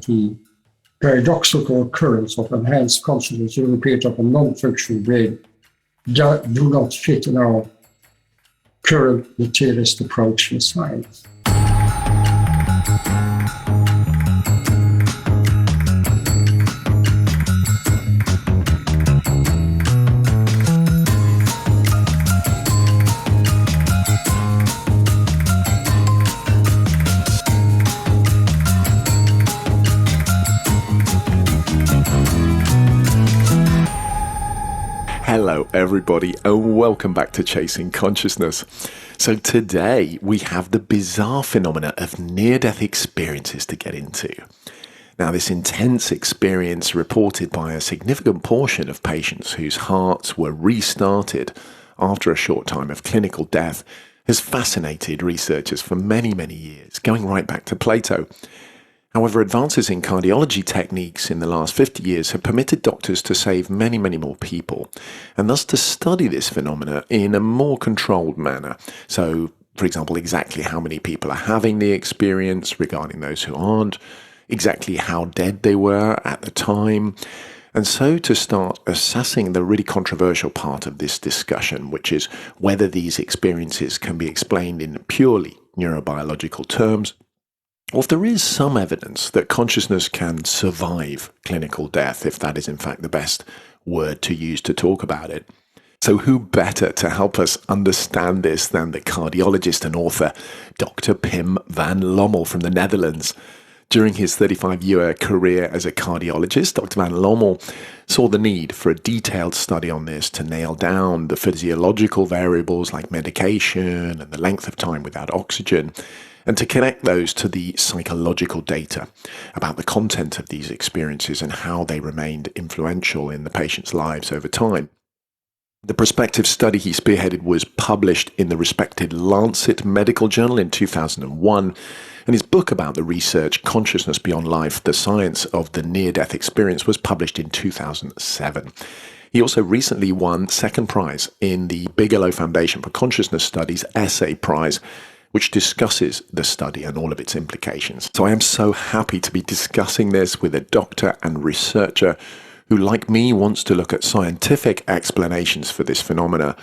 the paradoxical occurrence of enhanced consciousness during the period of a non-functional brain do not fit in our current materialist approach in science. Hello everybody and welcome back to Chasing Consciousness. So today we have the bizarre phenomena of near-death experiences to get into. Now this intense experience reported by a significant portion of patients whose hearts were restarted after a short time of clinical death has fascinated researchers for many years, going right back to Plato. However, advances in cardiology techniques in the last 50 years have permitted doctors to save many more people, and thus to study this phenomena in a more controlled manner. So, for example, exactly how many people are having the experience regarding those who aren't, exactly how dead they were at the time, and so to start assessing the really controversial part of this discussion, which is whether these experiences can be explained in purely neurobiological terms, or if there is some evidence that consciousness can survive clinical death, if that is in fact the best word to use to talk about it. So who better to help us understand this than the cardiologist and author Dr. Pim van Lommel from the Netherlands. During his 35-year career as a cardiologist, Dr. van Lommel saw the need for a detailed study on this to nail down the physiological variables like medication and the length of time without oxygen, and to connect those to the psychological data about the content of these experiences and how they remained influential in the patient's lives over time. The prospective study he spearheaded was published in the respected Lancet Medical Journal in 2001, and his book about the research, Consciousness Beyond Life, The Science of the Near-Death Experience, was published in 2007. He also recently won second prize in the Bigalow Foundation for Consciousness Studies Essay Prize, which discusses the study and all of its implications. So I am so happy to be discussing this with a doctor and researcher who, like me, wants to look at scientific explanations for this phenomena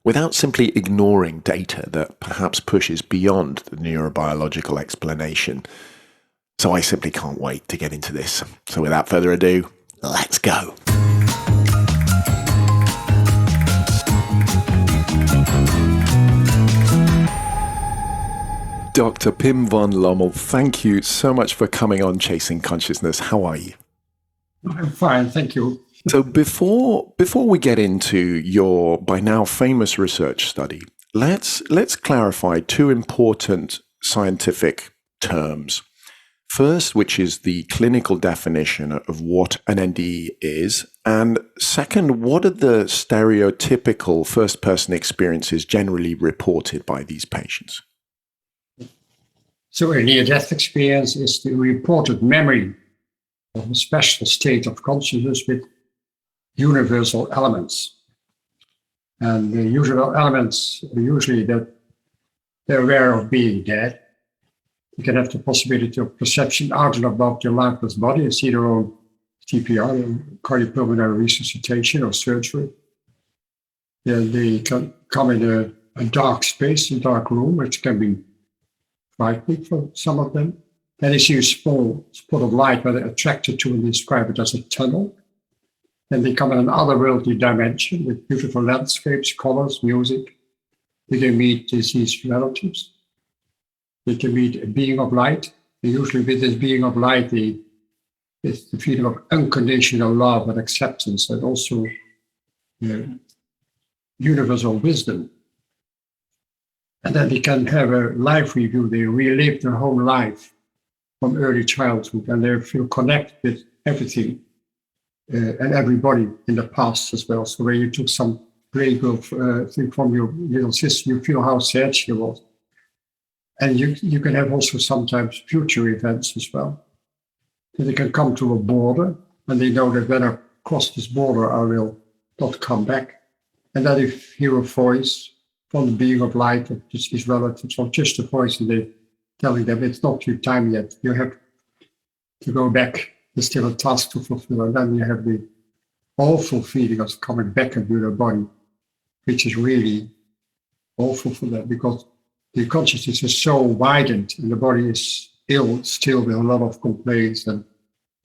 without simply ignoring data that perhaps pushes beyond the neurobiological explanation. So I simply can't wait to get into this. So without further ado, let's go. Dr. Pim van Lommel, thank you so much for coming on Chasing Consciousness. How are you? I'm fine, thank you. So before we get into your by now famous research study, let's clarify two important scientific terms. First, which is the clinical definition of what an NDE is, and second, what are the stereotypical first-person experiences generally reported by these patients? So a near-death experience is the reported memory of a special state of consciousness with universal elements. And the usual elements are usually that they're aware of being dead. You can have the possibility of perception out and above their lifeless body and see their own CPR, cardiopulmonary resuscitation or surgery. Then they can come in a dark space, a dark room, which can be frightening for some of them. Then they see a small spot of light where they're attracted to and describe it as a tunnel. Then they come in an otherworldly dimension with beautiful landscapes, colors, music. They can meet deceased relatives. They can meet a being of light. And usually with this being of light, it's the feeling of unconditional love and acceptance, and also universal wisdom. And then they can have a life review. They relive their whole life from early childhood, and they feel connected with everything and everybody in the past as well. So when you took some playgirl thing from your little sister, you feel how sad she was. And you can have also sometimes future events as well. So they can come to a border, and they know that when I cross this border, I will not come back. And then they hear a voice from the being of light of his relatives, or just a voice, and they telling them it's not your time yet. You have to go back. There's still a task to fulfill. And then you have the awful feeling of coming back into your body, which is really awful for them because the consciousness is so widened and the body is ill still with a lot of complaints and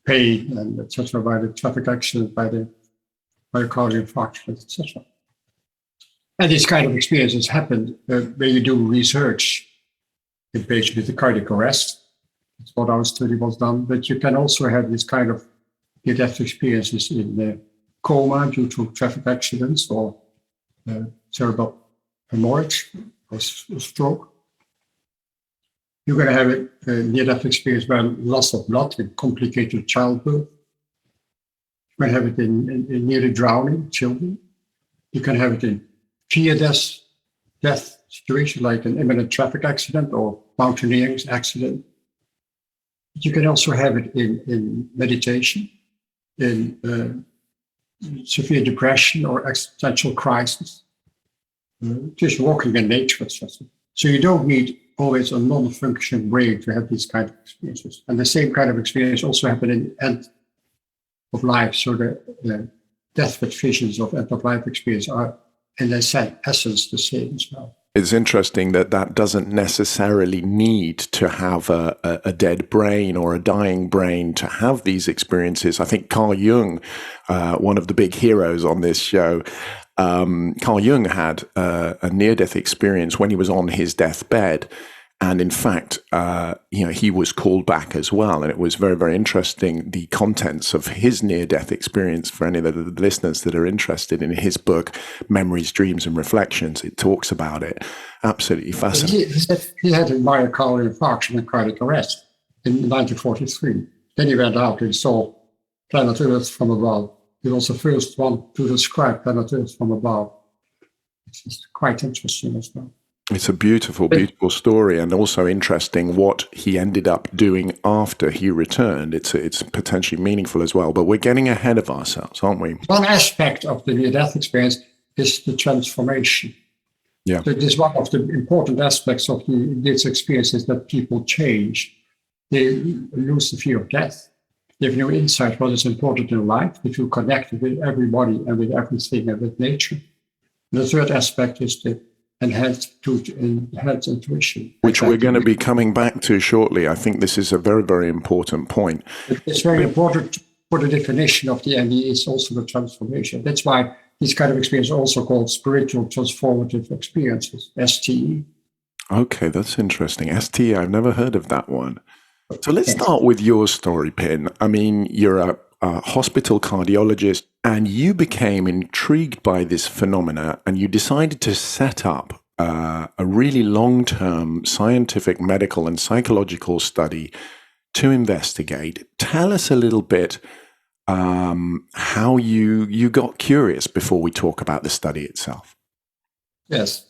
pain and etc. by the traffic accident, by the myocardial infarction, etc. And these kind of experiences happen when you do research in patients with the cardiac arrest. That's what our study was done. But you can also have this kind of near-death experiences in coma due to traffic accidents or cerebral hemorrhage or stroke. You're going to have a near-death experience by loss of blood in complicated childbirth. You can have it in nearly drowning children. You can have it in fear death situation like an imminent traffic accident or mountaineering accident. You can also have it in meditation, in severe depression or existential crisis, just walking in nature, etc. So you don't need always a non-functioning brain to have these kind of experiences. And the same kind of experience also happen in the end of life. So the deathbed visions of end of life experience are in their essence the same as well. It's interesting that doesn't necessarily need to have a dead brain or a dying brain to have these experiences. I think Carl Jung, one of the big heroes on this show, Carl Jung had a near-death experience when he was on his deathbed. And in fact, he was called back as well. And it was very, very interesting, the contents of his near-death experience for any of the listeners that are interested in his book, Memories, Dreams and Reflections. It talks about it. Absolutely fascinating. He had a myocardial infarction and cardiac arrest in 1943. Then he went out and saw planet Earth from above. He was the first one to describe planet Earth from above. It's quite interesting as well. It's a beautiful, beautiful story, and also interesting what he ended up doing after he returned. It's potentially meaningful as well, but we're getting ahead of ourselves, aren't we? One aspect of the near-death experience is the transformation. Yeah. So it is one of the important aspects of this experience is that people change. They lose the fear of death. They have new insight what is important in life. They feel connected with everybody and with everything and with nature. And the third aspect is the enhanced intuition. Which we're going to be coming back to shortly. I think this is a very, very important point. It's very important for the definition of the NDEs, also the transformation. That's why these kind of experiences are also called spiritual transformative experiences, STE. Okay, that's interesting. STE, I've never heard of that one. So let's start with your story, Pin. I mean, you're a hospital cardiologist, and you became intrigued by this phenomena, and you decided to set up a really long-term scientific, medical, and psychological study to investigate. Tell us a little bit how you got curious before we talk about the study itself. Yes,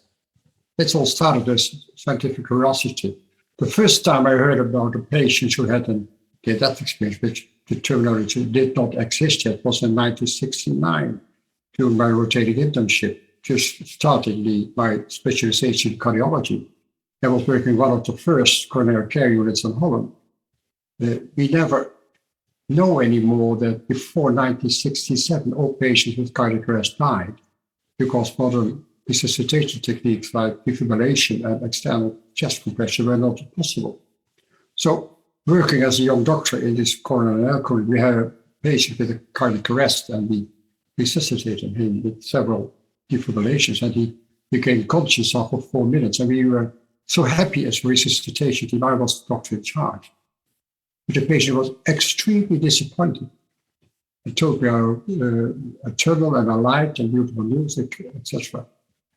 it's all started as scientific curiosity. The first time I heard about a patient who had a near-death experience, which the terminology did not exist yet, was in 1969 during my rotating internship, just starting my specialization in cardiology. I was working in one of the first coronary care units in Holland. We never know anymore that before 1967, all patients with cardiac arrest died because modern resuscitation techniques like defibrillation and external chest compression were not possible. So, working as a young doctor in this coronary care, we had a patient with a cardiac arrest, and we resuscitated him with several defibrillations, and he became conscious after 4 minutes. And we were so happy as a resuscitation team. I was the doctor in charge. But the patient was extremely disappointed. He told me a tunnel and a light and beautiful music, etc.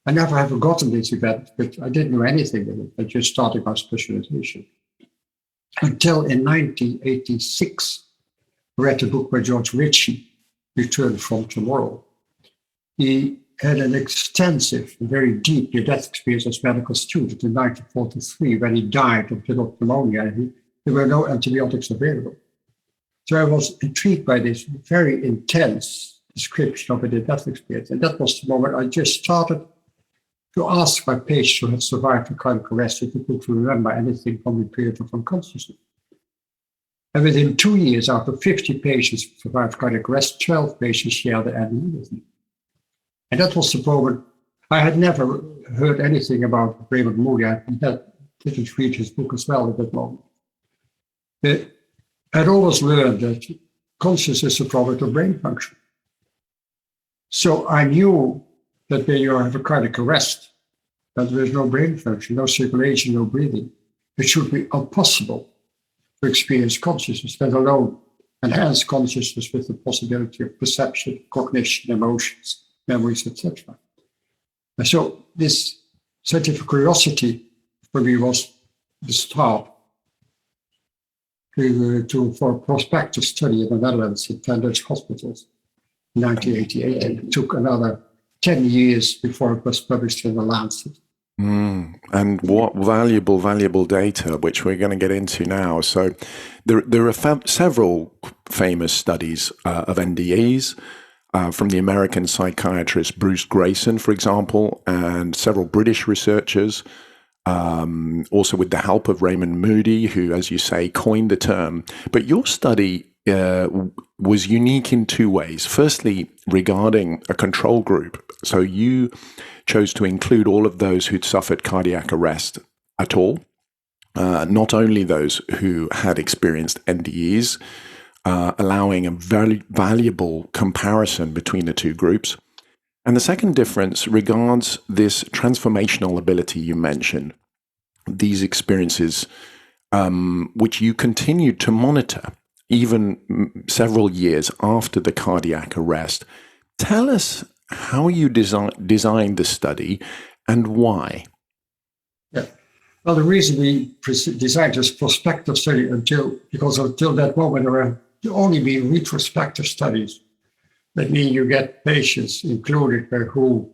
I never have forgotten this event, but I didn't know anything with it. I just started my specialization. Until in 1986, I read a book by George Ritchie, Return from Tomorrow. He had an extensive, very deep near-death experience as a medical student in 1943 when he died of pneumonia, and there were no antibiotics available. So I was intrigued by this very intense description of a near-death experience. And that was the moment I just started to ask my patients who had survived a cardiac arrest if they could remember anything from the period of unconsciousness. And within 2 years, after 50 patients survived cardiac arrest, 12 patients shared the NDE with me. And that was the moment. I had never heard anything about Raymond Moody. I didn't read his book as well at that moment. I'd always learned that consciousness is a product of brain function. So I knew that when you have a cardiac arrest, that there is no brain function, no circulation, no breathing. It should be impossible to experience consciousness, let alone enhance consciousness with the possibility of perception, cognition, emotions, memories, etc. And so this scientific curiosity for me was the start for a prospective study in the Netherlands in 10 Dutch hospitals in 1988. And it took another 10 years before it was published in the Lancet. And what valuable data, which we're going to get into now. So there are several famous studies of NDEs from the American psychiatrist Bruce Grayson, for example, and several British researchers, also with the help of Raymond Moody, who, as you say, coined the term. But your study was unique in two ways. Firstly, regarding a control group. So you chose to include all of those who'd suffered cardiac arrest at all, not only those who had experienced NDEs, allowing a very valuable comparison between the two groups. And the second difference regards this transformational ability you mentioned, these experiences which you continued to monitor even several years after the cardiac arrest. Tell us how you designed the study and why. Yeah. Well, the reason we designed this prospective study because until that moment there were only been retrospective studies. That means you get patients included who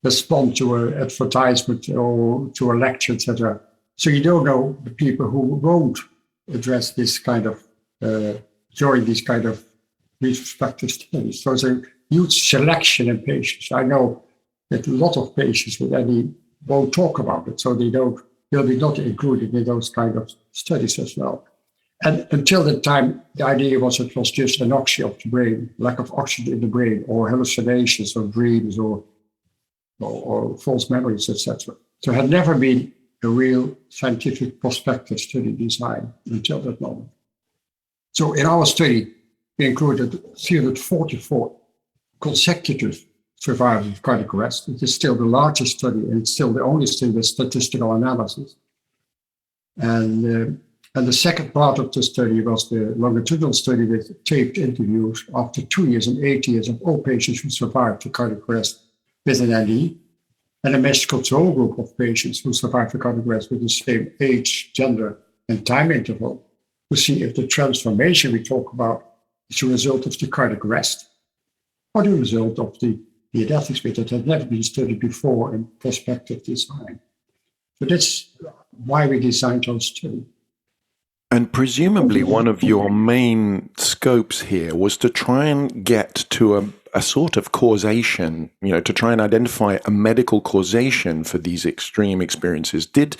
respond to an advertisement or to a lecture, etc. So you don't know the people who won't address this kind of, join these kind of retrospective studies. So there's a huge selection in patients. I know that a lot of patients with NDE won't talk about it, so they'll be not included in those kind of studies as well. And until that time, the idea was it was just anoxia of the brain, lack of oxygen in the brain, or hallucinations or dreams or false memories, etc. So it had never been a real scientific prospective study design until that moment. So in our study, we included 344 consecutive survivors of cardiac arrest. It is still the largest study, and it's still the only study with statistical analysis. And the second part of the study was the longitudinal study with taped interviews after 2 years and 8 years of all patients who survived the cardiac arrest with an NDE, and a matched control group of patients who survived the cardiac arrest with the same age, gender, and time interval to see if the transformation we talk about is a result of the cardiac arrest or the result of the near-death experience that had never been studied before in prospective design. So that's why we designed our study. And presumably one of your main scopes here was to try and get to a sort of causation, to try and identify a medical causation for these extreme experiences. Did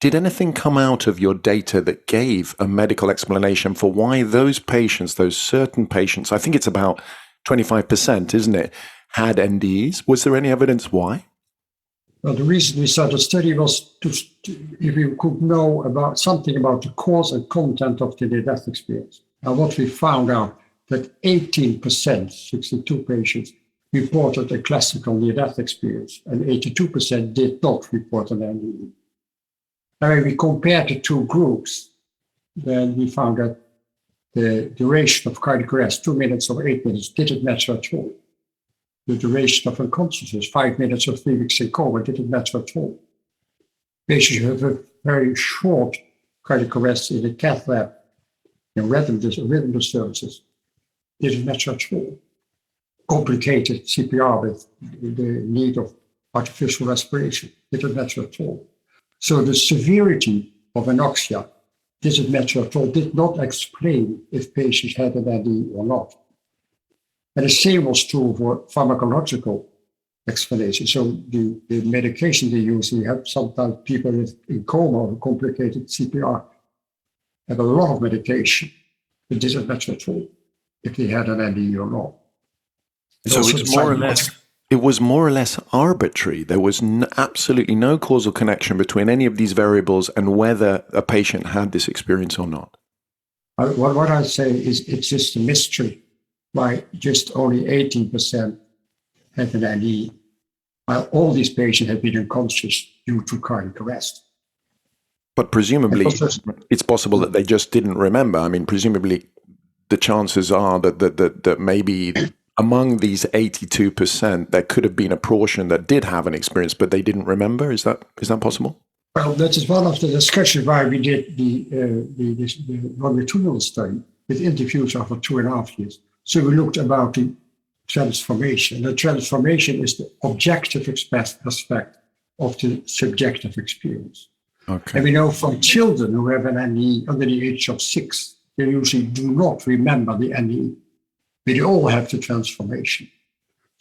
anything come out of your data that gave a medical explanation for why those patients, those certain patients, I think it's about 25%, isn't it, had NDEs? Was there any evidence why? Well, the reason we started the study was if we could know about something about the cause and content of the near-death experience. And what we found out that 18%, 62 patients, reported a classical near-death experience, and 82% did not report an NDE. And when we compared the two groups, then we found that the duration of cardiac arrest, 2 minutes or 8 minutes, didn't match at all. The duration of unconsciousness, 5 minutes or 3 weeks in coma, didn't match at all. Patients who have a very short cardiac arrest in the cath lab, in rhythm disturbances, didn't match at all. Complicated CPR with the need of artificial respiration, didn't match at all. So the severity of anoxia didn't match at all, did not explain if patients had an NDE or not. And the same was true for pharmacological explanation. So the medication they use, we have sometimes people in coma or complicated CPR have a lot of medication It didn't matter at all if they had an NDE or not. And So also it's more or less, it was more or less arbitrary. There was absolutely no causal connection between any of these variables and whether a patient had this experience or not. What I say is it's just a mystery why just only 18% had an NDE, while all these patients have been unconscious due to cardiac arrest. But presumably, it's possible that they just didn't remember. I mean, presumably, the chances are that maybe among these 82%, there could have been a portion that did have an experience, but they didn't remember. Is that possible? Well, that is one of the discussions why we did the longitudinal study with interviews over 2.5 years. So we looked about the transformation. The transformation is the objective aspect of the subjective experience. Okay. And we know from children who have an NDE under the age of 6, they usually do not remember the NDE. They all have the transformation.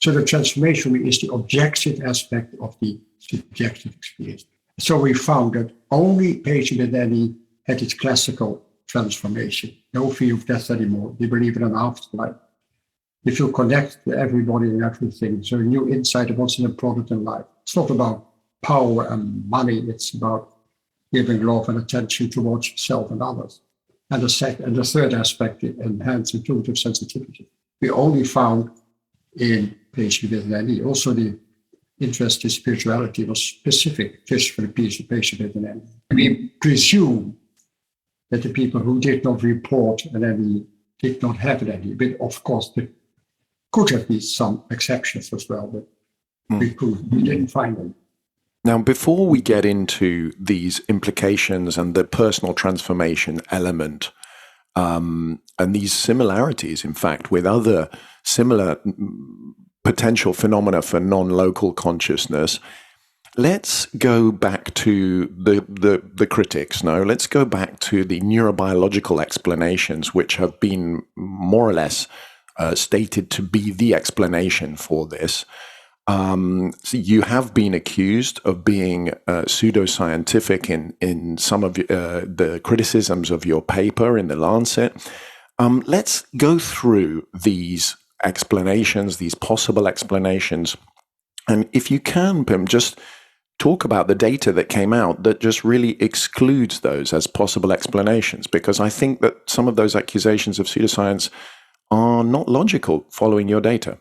So the transformation is the objective aspect of the subjective experience. So we found that only patients with NDE had its classical transformation. No fear of death anymore. They believe in an afterlife. They feel connected to everybody and everything. So a new insight of what's important in life. It's not about power and money. It's about giving love and attention towards yourself and others. And the third aspect, the enhanced intuitive sensitivity. We only found in patients with an NDE. Also, the interest in spirituality was specific just for the patient with an NDE. We presume that the people who did not report an NDE did not have an NDE. But of course, there could have been some exceptions as well, but we didn't find them. Now, before we get into these implications and the personal transformation element, and these similarities, in fact, with other similar potential phenomena for non-local consciousness, let's go back to the critics. No, let's go back to the neurobiological explanations, which have been more or less stated to be the explanation for this. So you have been accused of being pseudoscientific in some of the criticisms of your paper in the Lancet. Let's go through these explanations, these possible explanations. And if you can, Pim, just talk about the data that came out that just really excludes those as possible explanations, because I think that some of those accusations of pseudoscience are not logical following your data.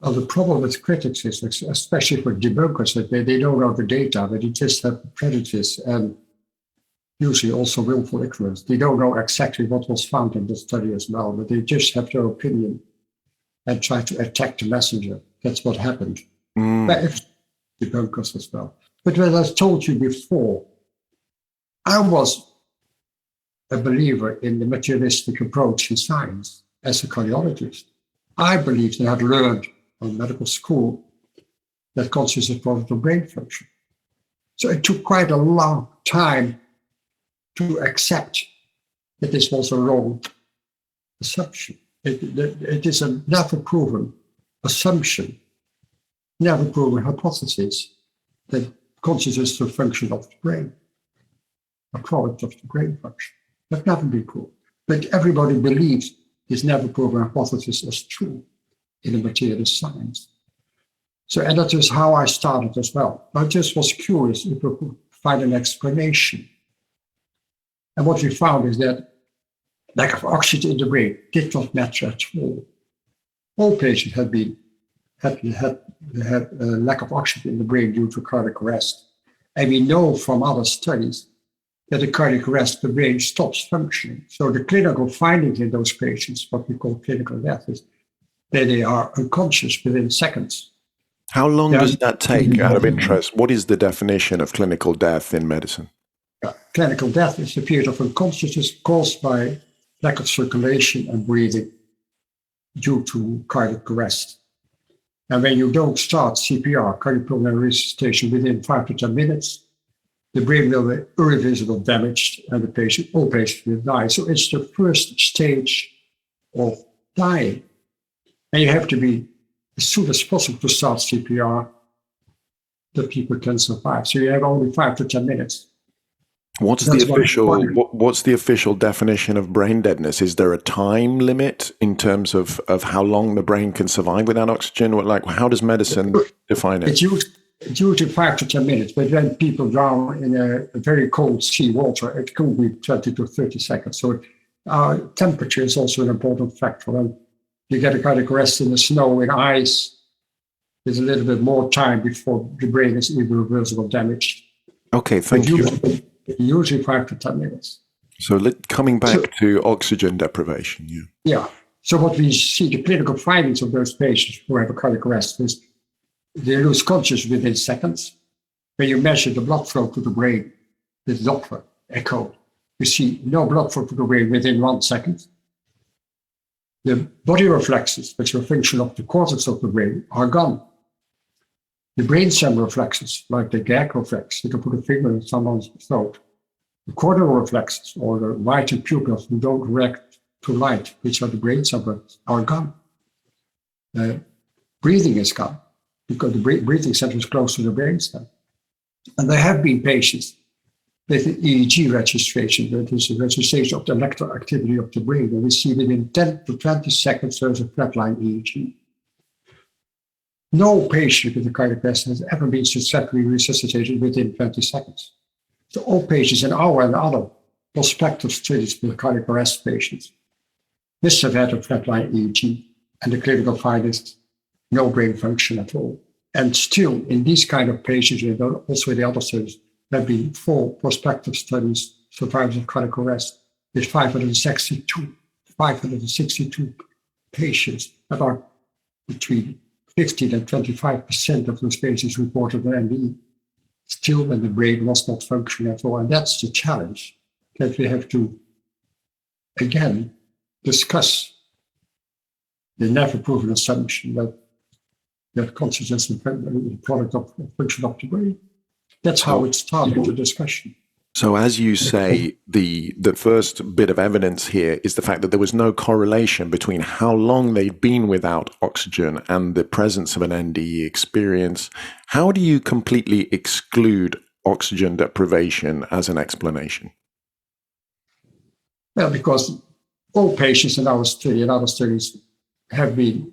Well, the problem with critics is, especially for debunkers, that they don't know the data, but they just have prejudice and usually also willful ignorance. They don't know exactly what was found in the study as well, but they just have their opinion and try to attack the messenger. That's what happened. But if debunkers as well. But as I told you before, I was a believer in the materialistic approach in science as a cardiologist. I believed and had learned from medical school that consciousness is part of the brain function. So it took quite a long time to accept that this was a wrong assumption. It is a never proven assumption, never proven hypothesis that consciousness is a function of the brain, a product of the brain function. That's never been proved. But everybody believes this never proven hypothesis is true in the materialist science. So, and that is how I started as well. I just was curious if we could find an explanation. And what we found is that lack of oxygen in the brain did not matter at all. All patients had lack of oxygen in the brain due to cardiac arrest. And we know from other studies that the cardiac arrest, the brain stops functioning. So the clinical findings in those patients, what we call clinical death, is that they are unconscious within seconds. How long does that take, out of interest? What is the definition of clinical death in medicine? Clinical death is a period of unconsciousness caused by lack of circulation and breathing due to cardiac arrest. And when you don't start CPR, cardiopulmonary resuscitation, within 5 to 10 minutes, the brain will be irreversible damaged and all patients will die. So it's the first stage of dying. And you have to be as soon as possible to start CPR that people can survive. So you have only 5 to 10 minutes. What's the official definition of brain deadness? Is there a time limit in terms of how long the brain can survive without oxygen? Or like, how does medicine define it? It's usually 5 to 10 minutes, but when people drown in a very cold sea water, it could be 20 to 30 seconds. So temperature is also an important factor. When you get a cardiac arrest in the snow, in ice, there's a little bit more time before the brain is irreversible damage. Okay, thank you. Usually 5 to 10 minutes. So coming back to oxygen deprivation. Yeah. So what we see, the clinical findings of those patients who have a cardiac arrest is they lose consciousness within seconds. When you measure the blood flow to the brain, the Doppler echo, you see no blood flow to the brain within 1 second. The body reflexes, which are a function of the cortex of the brain, are gone. The brainstem reflexes, like the gag reflex, you can put a finger in someone's throat. The corneal reflexes, or the white pupils who don't react to light, which are the brainstem, are gone. Breathing is gone, because the breathing center is close to the brainstem. And there have been patients with an EEG registration, that is a registration of the electrical activity of the brain, and we see within 10 to 20 seconds there's a flatline EEG. No patient with a cardiac arrest has ever been successfully resuscitated within 20 seconds. So all patients in our and other prospective studies with cardiac arrest patients must have had a flatline EEG, and the clinical findings, no brain function at all. And still, in these kind of patients, and also in the other studies, there have been 4 prospective studies, survivors of cardiac arrest, with 562 patients that are between 15 and 25% of those patients reported an NDE, still when the brain was not functioning at all. And that's the challenge that we have to, again, discuss the never proven assumption that consciousness is a product of function of the brain. That's how it started the discussion. So as you say, the first bit of evidence here is the fact that there was no correlation between how long they'd been without oxygen and the presence of an NDE experience. How do you completely exclude oxygen deprivation as an explanation? Well, because all patients in our study and other studies have been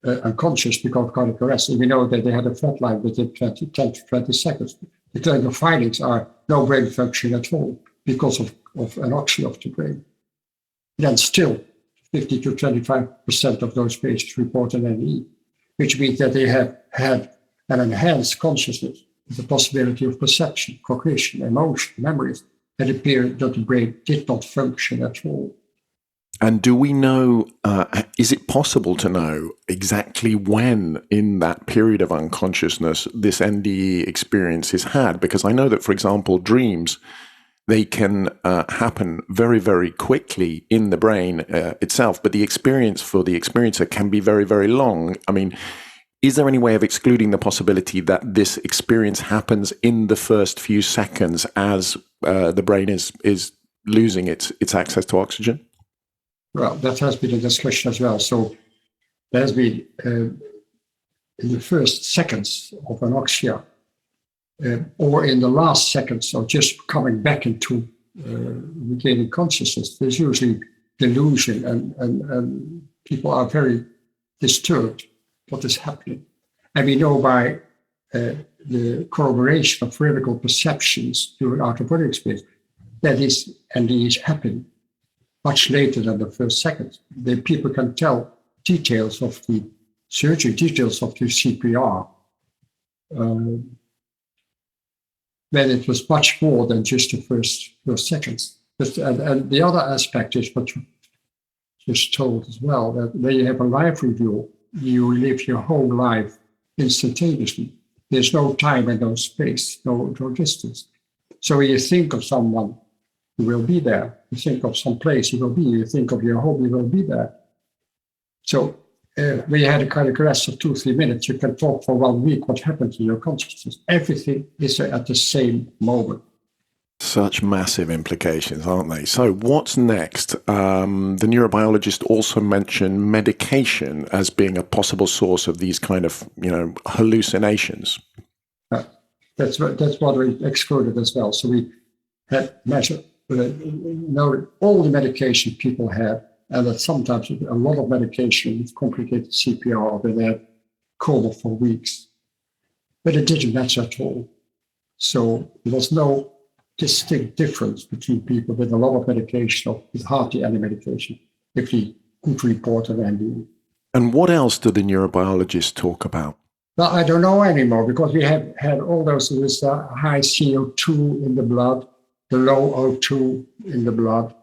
unconscious because of cardiac arrest. And we know that they had a flatline within 10 to 20 seconds. The clinical findings are no brain function at all because of anoxia of the brain. Then still, 50 to 25% of those patients report an NDE, which means that they have had an enhanced consciousness with the possibility of perception, cognition, emotion, memories, that appear that the brain did not function at all. And do we know, is it possible to know exactly when in that period of unconsciousness this NDE experience is had? Because I know that, for example, dreams, they can happen very, very quickly in the brain itself, but the experience for the experiencer can be very, very long. I mean, is there any way of excluding the possibility that this experience happens in the first few seconds as the brain is losing its access to oxygen? Well, that has been a discussion as well. So there has been, in the first seconds of anoxia, or in the last seconds of just coming back into regaining consciousness, there's usually delusion, and people are very disturbed what is happening. And we know by the corroboration of vertical perceptions during out-of-body experience that these NDEs happen much later than the first second. The people can tell details of the surgery, details of the CPR, when it was much more than just the first seconds. And the other aspect is what you just told as well, that when you have a life review, you live your whole life instantaneously. There's no time and no space, no distance. So when you think of someone, you will be there. You think of some place, you will be. You think of your home, you will be there. So when you had a cardiac arrest of 2-3 minutes, you can talk for 1 week what happened to your consciousness. Everything is at the same moment. Such massive implications, aren't they? So what's next? The neurobiologist also mentioned medication as being a possible source of these kind of, hallucinations. That's what we excluded as well. So had measured, know all the medication people had, and that sometimes a lot of medication with complicated CPR, they had coma for weeks. But it didn't match at all. So there was no distinct difference between people with a lot of medication or with hardly any medication, if we could report an NDE. And what else do the neurobiologists talk about? Well, I don't know anymore, because we have had all those with high CO2 in the blood, the low O2 in the blood,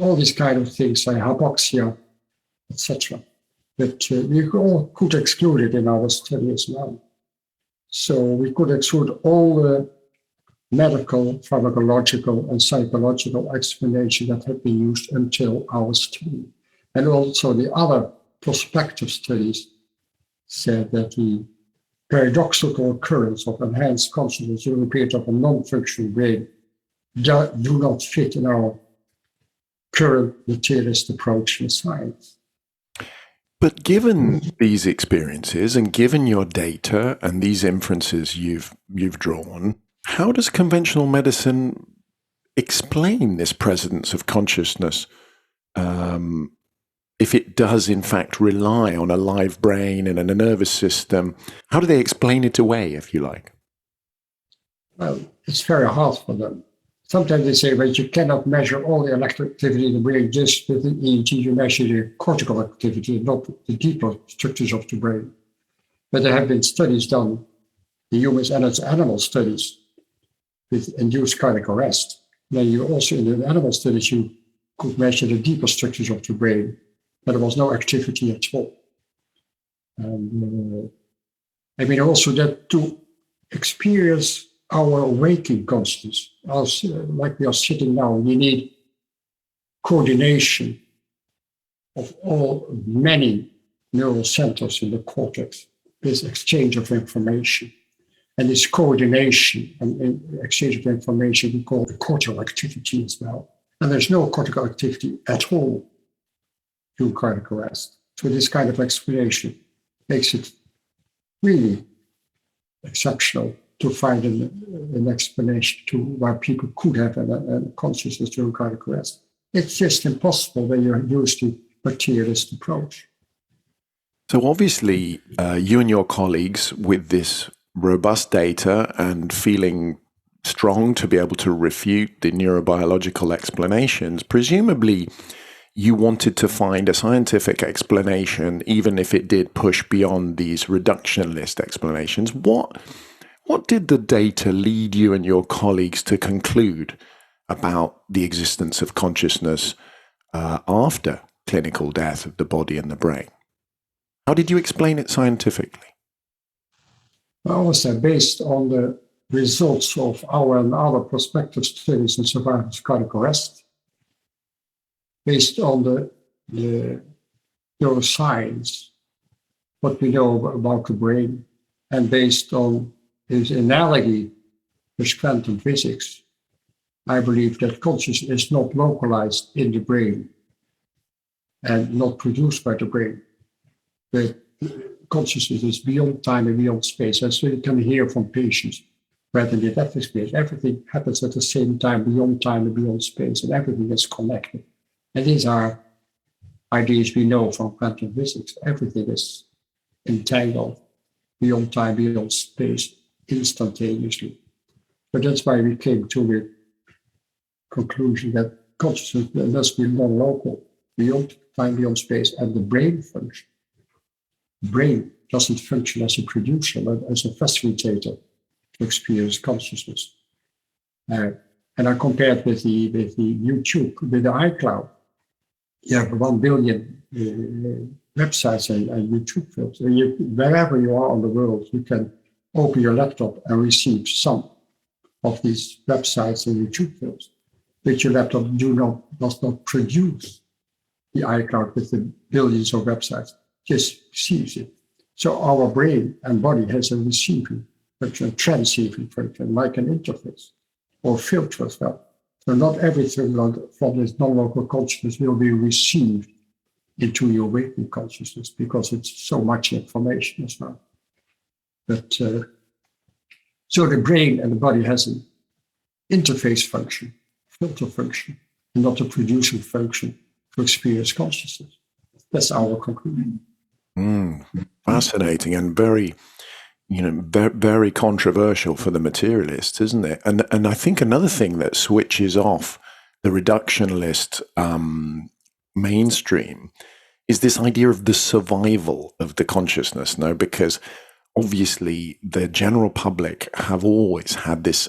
all these kind of things, like hypoxia, etc. But we all could exclude it in our study as well. So we could exclude all the medical, pharmacological, and psychological explanation that had been used until our study. And also the other prospective studies said that the paradoxical occurrence of enhanced consciousness during a period of a non-functional brain do not fit in our current materialist approach in science. But given these experiences and given your data and these inferences you've drawn, how does conventional medicine explain this presence of consciousness if it does in fact rely on a live brain and a nervous system? How do they explain it away, if you like? Well, it's very hard for them. Sometimes they say, well, you cannot measure all the electrical activity in the brain just with the EEG. You measure the cortical activity, not the deeper structures of the brain. But there have been studies done, the humans and its animal studies, with induced cardiac arrest. Then you also, in the animal studies, you could measure the deeper structures of the brain, but there was no activity at all. And I mean, also that to experience our waking consciousness, like we are sitting now, we need coordination of many neural centers in the cortex, this exchange of information. And this coordination and exchange of information we call the cortical activity as well. And there's no cortical activity at all during cardiac arrest. So this kind of explanation makes it really exceptional to find an explanation to why people could have a consciousness during cardiac arrest. It's just impossible when you use the materialist approach. So obviously, you and your colleagues, with this robust data and feeling strong to be able to refute the neurobiological explanations, presumably you wanted to find a scientific explanation, even if it did push beyond these reductionist explanations. What did the data lead you and your colleagues to conclude about the existence of consciousness after clinical death of the body and the brain? How did you explain it scientifically? Well, also based on the results of our and other prospective studies in survivors of cardiac arrest, based on the neuroscience, what we know about the brain, and based on his analogy with quantum physics, I believe that consciousness is not localized in the brain and not produced by the brain, but consciousness is beyond time and beyond space. And so you can hear from patients rather than that experience. Everything happens at the same time and beyond space, and everything is connected. And these are ideas we know from quantum physics. Everything is entangled beyond time, beyond space, instantaneously. But that's why we came to the conclusion that consciousness must be non-local, beyond time, beyond space, and the brain function. The brain doesn't function as a producer, but as a facilitator to experience consciousness. And I compared with the YouTube, with the iCloud. You have 1 billion websites and YouTube films. Wherever you are in the world, you can open your laptop and receive some of these websites and YouTube films. But your laptop does not produce the iCloud with the billions of websites, just receives it. So our brain and body has a receiving function, a transceiving function, like an interface or filter as well. So not everything from this non-local consciousness will be received into your waking consciousness because it's so much information as well. But so the brain and the body has interface function, filter function, and not a producing function to experience consciousness. That's our conclusion. Fascinating and very, very controversial for the materialists, isn't it? And I think another thing that switches off the reductionist mainstream is this idea of the survival of the consciousness, no? Because obviously the general public have always had this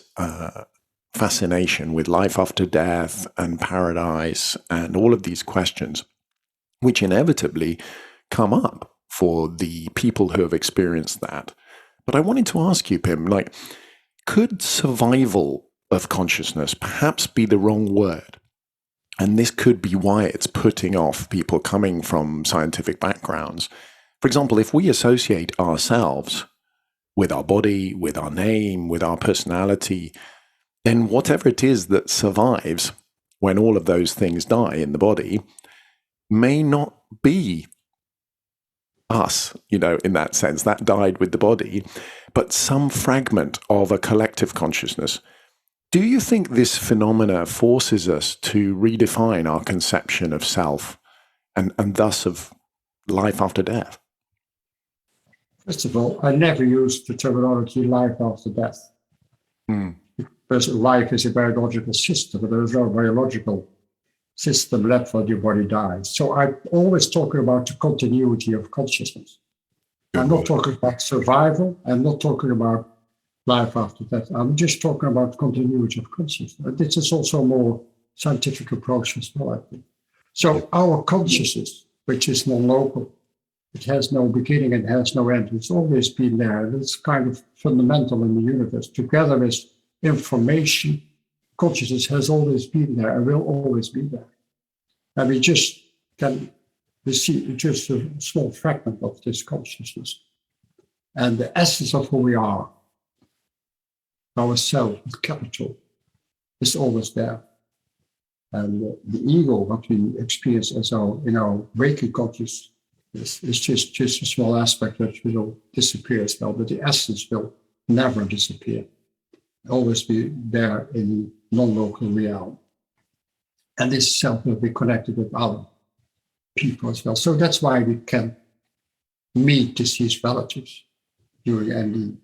fascination with life after death and paradise and all of these questions, which inevitably come up for the people who have experienced that. But I wanted to ask you, Pim, could survival of consciousness perhaps be the wrong word? And this could be why it's putting off people coming from scientific backgrounds. For example, if we associate ourselves with our body, with our name, with our personality, then whatever it is that survives when all of those things die in the body may not be us, in that sense, that died with the body, but some fragment of a collective consciousness. Do you think this phenomena forces us to redefine our conception of self and thus of life after death? First of all, I never used the terminology life after death. Because life is a biological system, but there is no biological system left when your body dies. So I'm always talking about the continuity of consciousness. I'm not talking about survival. I'm not talking about life after death. I'm just talking about continuity of consciousness. This is also a more scientific approach as well, I think. So our consciousness, which is non-local, it has no beginning and has no end. It's always been there. It's kind of fundamental in the universe. Together with information, consciousness has always been there and will always be there. And we just can see just a small fragment of this consciousness. And the essence of who we are, ourself with capital, is always there. And the ego, what we experience as our waking consciousness, is just a small aspect that will disappear as well, but the essence will never disappear. Always be there in non-local reality. And this self will be connected with other people as well. So that's why we can meet deceased relatives during NDE.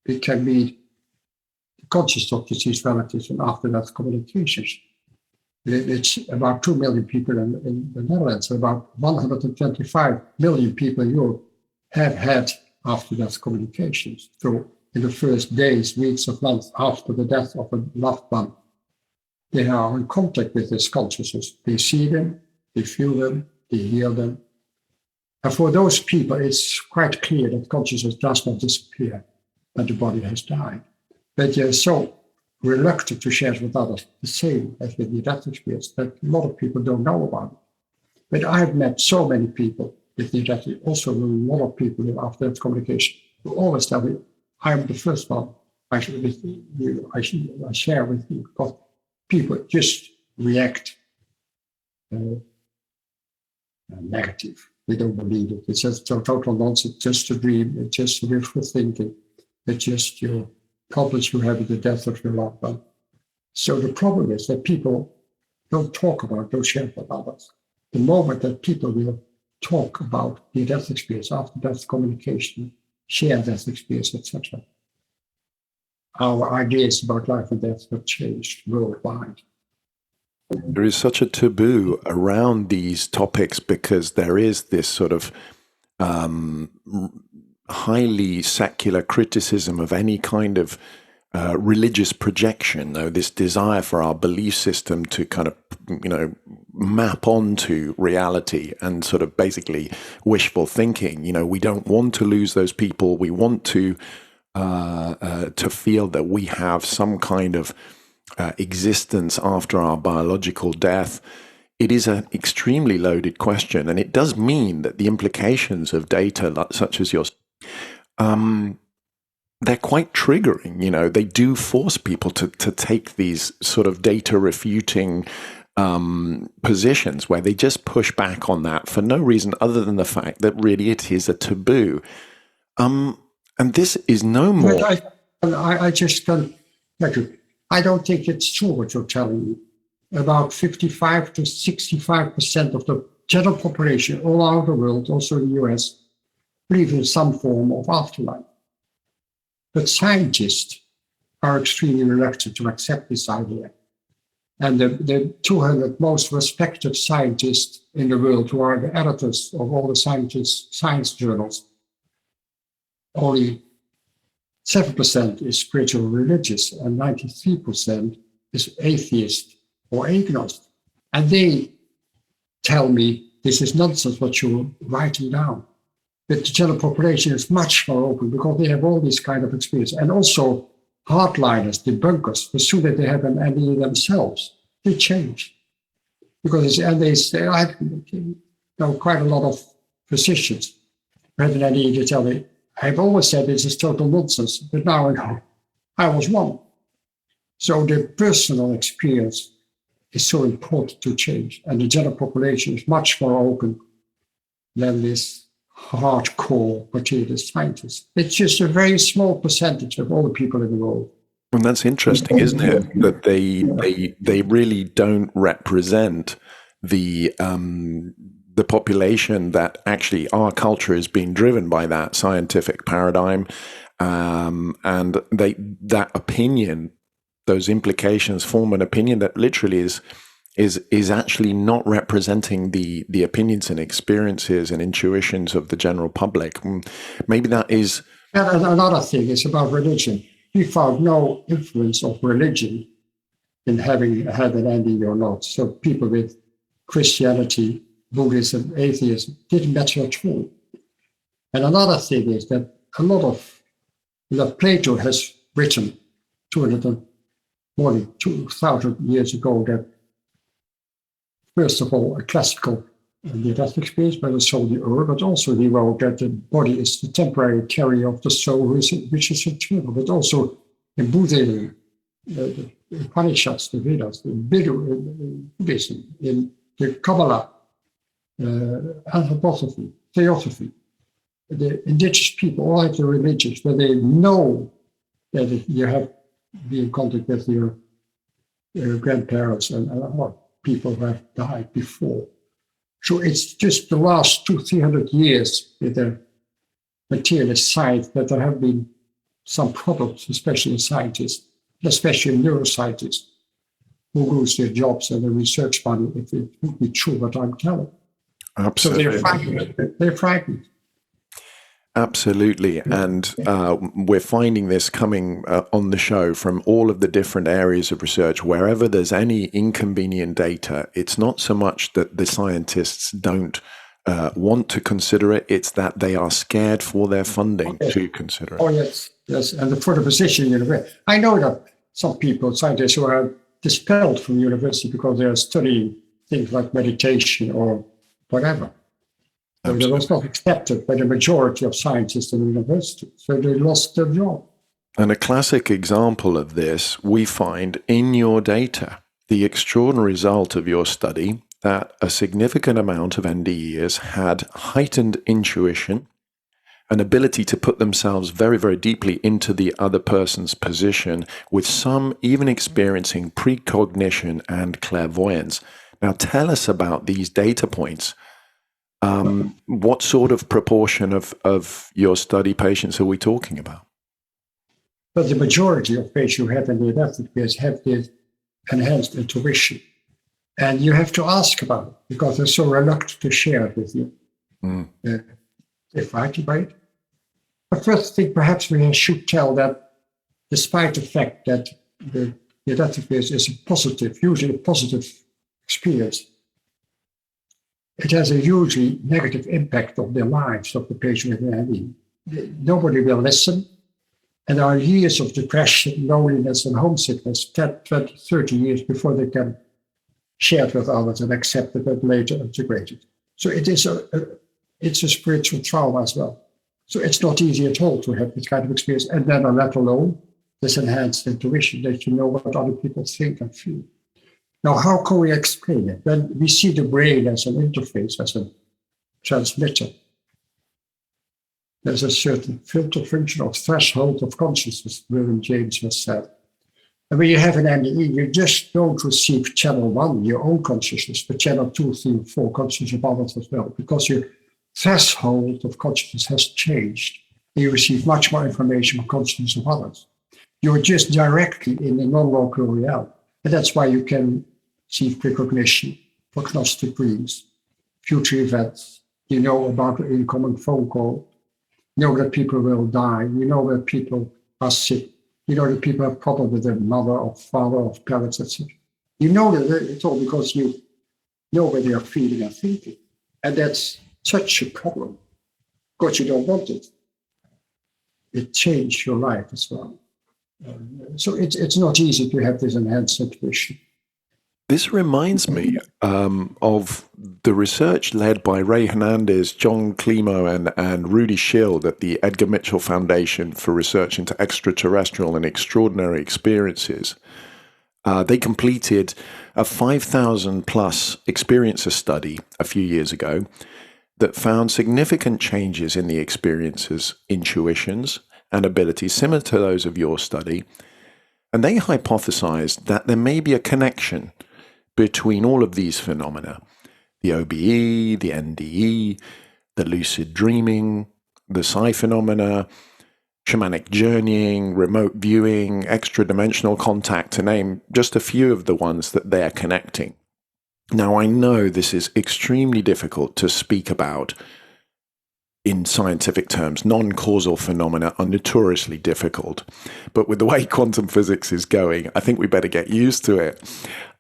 We can meet the conscious of deceased relatives and after that communications. It's about 2 million people in the Netherlands, about 125 million people in Europe have had after death communications. So in the first days, weeks of months after the death of a loved one, they are in contact with this consciousness. They see them, they feel them, they hear them. And for those people, it's quite clear that consciousness does not disappear when the body has died. But they're so reluctant to share with others, the same as with the death experience, that a lot of people don't know about it. But I've met so many people with the death, also a lot of people with after death communication, who always tell me, I'm the first one I share with you, because people just react negative. They don't believe it. It's just total nonsense, just a dream, it's just wishful thinking, it's just your problems you have with the death of your loved one. So the problem is that people don't talk about, don't share with others. The moment that people will talk about the death experience, after death communication, share death experience, etc., our ideas about life and death have changed worldwide. There is such a taboo around these topics because there is this sort of highly secular criticism of any kind of religious projection, though, this desire for our belief system to kind of, map onto reality and sort of basically wishful thinking. We don't want to lose those people. We want to feel that we have some kind of existence after our biological death. It is an extremely loaded question, and it does mean that the implications of data such as yours, they're quite triggering. They do force people to take these sort of data refuting positions where they just push back on that for no reason other than the fact that really it is a taboo. And this is no more. But I just can, I don't think it's true what you're telling me. About 55 to 65% of the general population all over the world, also in the US, believe in some form of afterlife. But scientists are extremely reluctant to accept this idea. And the 200 most respected scientists in the world, who are the editors of all the science journals, only 7% is spiritual religious and 93% is atheist or agnostic. And they tell me this is nonsense what you're writing down. But the general population is much more open because they have all this kind of experience. And also hardliners, debunkers, as soon as they have an NDE themselves, they change. Because I know quite a lot of physicians who had an NDE to tell me, I've always said this is total nonsense, but now I know I was wrong. So the personal experience is so important to change. And the general population is much more open than this hardcore materialist scientists. It's just a very small percentage of all the people in the world. And that's interesting, isn't it? That they really don't represent the population that actually our culture is being driven by that scientific paradigm, and that opinion, those implications form an opinion that literally is actually not representing the opinions and experiences and intuitions of the general public. Maybe that is. And another thing is about religion. We found no influence of religion in having had an NDE or not. So people with Christianity, Buddhism, atheism didn't matter at all. And another thing is that a lot of Plato has written more than 2,000 years ago that, first of all, a classical near-death experience, but also the earth, but also he wrote that the body is the temporary carrier of the soul, which is eternal. But also in Buddhism, the Upanishads, the Vedas, the Buddhism, in the Kabbalah, anthroposophy, theosophy, the indigenous people, all of the religions, where they know that you have been in contact with your grandparents and other people who have died before. So it's just the last 200-300 years with the materialist side that there have been some problems, especially in scientists, especially in neuroscientists, who lose their jobs and their research money if it would be true what I'm telling. Absolutely. So they're frightened. Absolutely. And we're finding this coming on the show from all of the different areas of research. Wherever there's any inconvenient data, it's not so much that the scientists don't want to consider it, it's that they are scared for their funding to consider it. Oh, yes. And for the position in university. I know that some people, scientists who are dispelled from university because they are studying things like meditation or whatever. It was not accepted by the majority of scientists in the university, so they lost their job. And a classic example of this we find in your data, the extraordinary result of your study that a significant amount of NDEers had heightened intuition, an ability to put themselves very, very deeply into the other person's position, with some even experiencing precognition and clairvoyance. Now tell us about these data points. What sort of proportion of your study patients are we talking about? But the majority of patients who have NDEs have this enhanced intuition. And you have to ask about it because they're so reluctant to share it with you. They're frightened by it. But first, I think perhaps we should tell that despite the fact that the NDEs is a positive, usually a positive experience, it has a hugely negative impact on the lives of the patient with NDE. Nobody will listen. And there are years of depression, loneliness, and homesickness, 10, 20, 30 years before they can share it with others and accept it and later integrate it. So it's a spiritual trauma as well. So it's not easy at all to have this kind of experience. And then, let alone this enhanced intuition that you know what other people think and feel. Now, how can we explain it? When we see the brain as an interface, as a transmitter, there's a certain filter function or threshold of consciousness, William James has said. And when you have an NDE, you just don't receive channel 1, your own consciousness, but channel 2, 3, 4, consciousness of others as well, because your threshold of consciousness has changed. You receive much more information from consciousness of others. You're just directly in the non-local realm. And that's why you can achieve precognition, prognostic dreams, future events. You know about an incoming phone call. You know that people will die. You know that people are sick. You know that people have problems with their mother or father or parents, etc. You know that it's all because you know where they are feeling and thinking. And that's such a problem because you don't want it. It changed your life as well. So it's not easy to have this enhanced intuition. This reminds me of the research led by Ray Hernandez, John Climo, and Rudy Schild at the Edgar Mitchell Foundation for Research into Extraterrestrial and Extraordinary Experiences. They completed a 5,000 plus experiencer study a few years ago that found significant changes in the experiencer's intuitions and abilities similar to those of your study. And they hypothesized that there may be a connection between all of these phenomena, the OBE, the NDE, the lucid dreaming, the psi phenomena, shamanic journeying, remote viewing, extra-dimensional contact, to name just a few of the ones that they're connecting. Now, I know this is extremely difficult to speak about in scientific terms. Non-causal phenomena are notoriously difficult. But with the way quantum physics is going, I think we better get used to it.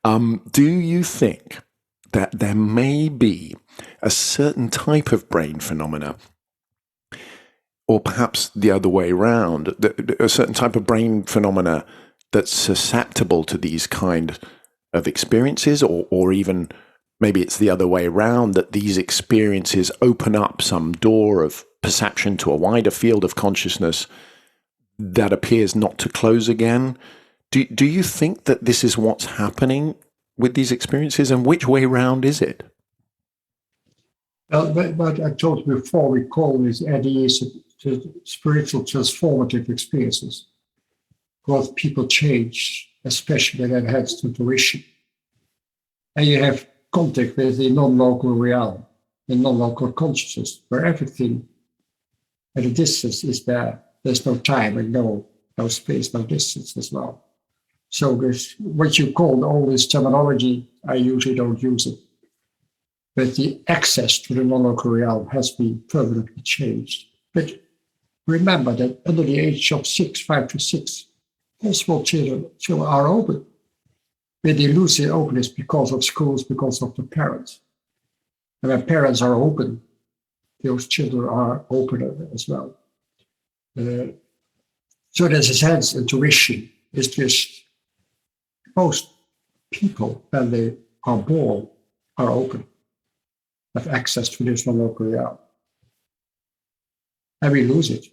Do you think that there may be a certain type of brain phenomena, or perhaps the other way around, a certain type of brain phenomena that's susceptible to these kind of experiences, or even maybe it's the other way around, that these experiences open up some door of perception to a wider field of consciousness that appears not to close again? Do you think that this is what's happening with these experiences, and which way round is it? Well, but I told you before, we call these NDEs spiritual transformative experiences, because people change, especially when they have intuition. And you have contact with the non-local realm, the non-local consciousness, where everything at a distance is there. There's no time and no space, no distance as well. So there's what you call all this terminology, I usually don't use it. But the access to the non-local realm has been permanently changed. But remember that under the age of 5 to 6, all small children are open. But they lose their openness because of schools, because of the parents. And when parents are open, those children are open as well. So there's a sense intuition is just most people, when they are born, are open, have access to this non-local realm. And we lose it.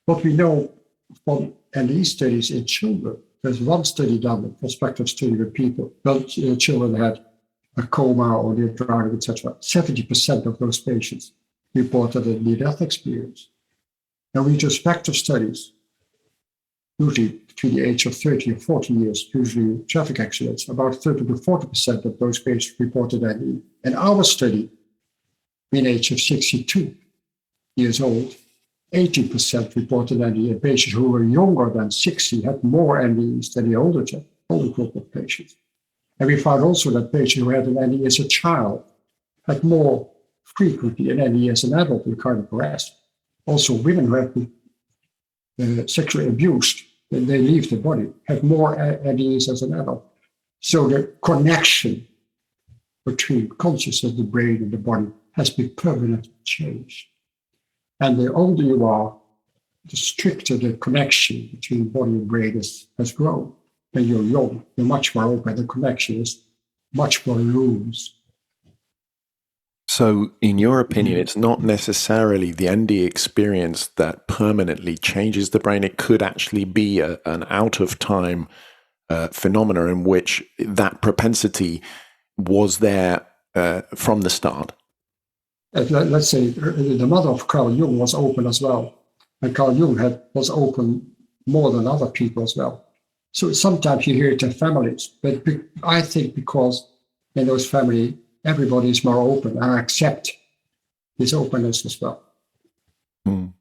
What we know from NDE studies in children, there's one study done, a prospective study with people, well, children had a coma or they're drowning, etc. 70% of those patients reported a near-death experience. And retrospective studies, usually between the age of 30 or 40 years, usually traffic accidents, about 30 to 40% of those patients reported NDE. And our study, in the age of 62 years old, 80% reported NDE, and patients who were younger than 60 had more NDEs than the older group of patients. And we found also that patients who had an NDE as a child had more frequently an NDE as an adult with cardiac arrest. Also, women who have been sexually abused when they leave the body have more NDEs as an adult. So the connection between consciousness, the brain, and the body has been permanently changed. And the older you are, the stricter the connection between body and brain has grown. When you're young, you're much more open. The connection is much more loose. So, in your opinion, it's not necessarily the NDE experience that permanently changes the brain. It could actually be an out-of-time phenomena in which that propensity was there from the start. Let's say the mother of Carl Jung was open as well. And Carl Jung was open more than other people as well. So sometimes you hear it in families, but I think because in those families, everybody is more open and accept this openness as well. Mm.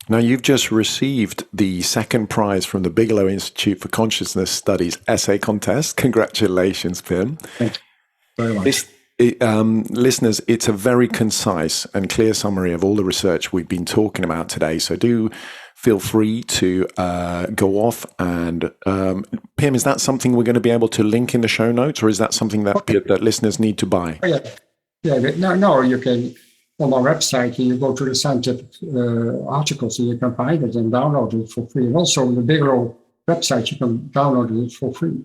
Now, you've just received the second prize from the Bigalow Institute for Consciousness Studies essay contest. Congratulations, Pim. Thank you very much. Listeners, it's a very concise and clear summary of all the research we've been talking about today. So do feel free to go off and Pim, is that something we're going to be able to link in the show notes, or is that something that that listeners need to buy? Oh, no, you can, on our website, you go to the scientific articles and you can find it and download it for free. And also on the Bigalow website, you can download it for free.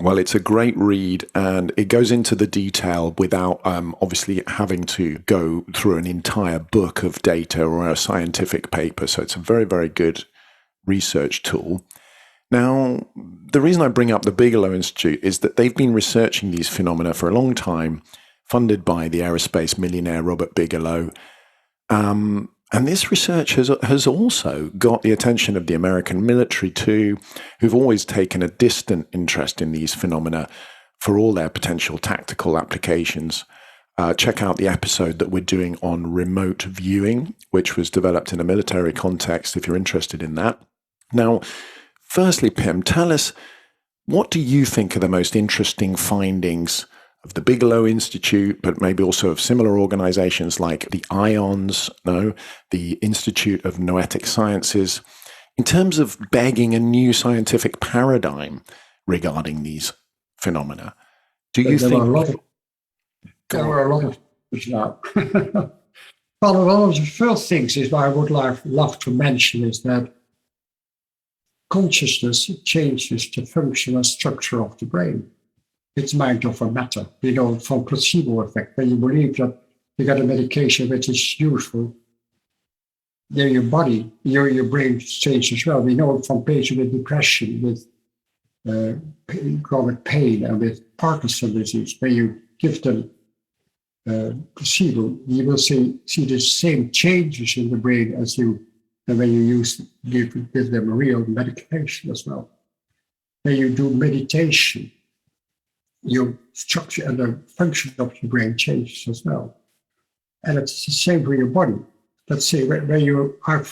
Well, it's a great read, and it goes into the detail without obviously having to go through an entire book of data or a scientific paper. So it's a very, very good research tool. Now, the reason I bring up the Bigalow Institute is that they've been researching these phenomena for a long time, funded by the aerospace millionaire Robert Bigalow. And this research has also got the attention of the American military too, who've always taken a distant interest in these phenomena for all their potential tactical applications. Check out the episode that we're doing on remote viewing, which was developed in a military context, if you're interested in that. Now, firstly, Pim, tell us, what do you think are the most interesting findings of the Bigalow Institute, but maybe also of similar organizations like the IONS, the Institute of Noetic Sciences, in terms of begging a new scientific paradigm regarding these phenomena? Do you think... There were a lot of things now. Well, one of the first things is I would love to mention is that consciousness changes the function and structure of the brain. It's mind over matter, from placebo effect. When you believe that you got a medication which is useful, then your body, your brain changes as well. We know from patients with depression, with chronic pain, and with Parkinson's disease. When you give them placebo, you will see the same changes in the brain as when you give them a real medication as well. When you do meditation, your structure and the function of your brain changes as well. And it's the same for your body. Let's say when you are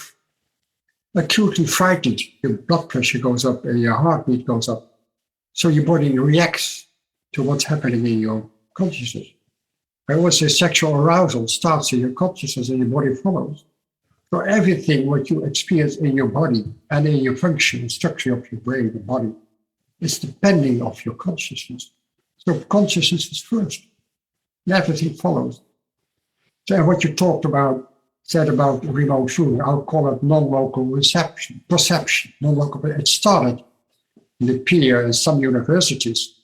acutely frightened, your blood pressure goes up and your heartbeat goes up. So your body reacts to what's happening in your consciousness. I always say sexual arousal starts in your consciousness and your body follows. So everything what you experience in your body and in your function, structure of your brain, the body, is depending on your consciousness. So consciousness is first, and everything follows. So what you said about remote viewing, I'll call it non-local perception, non-local. It started in the period in some universities,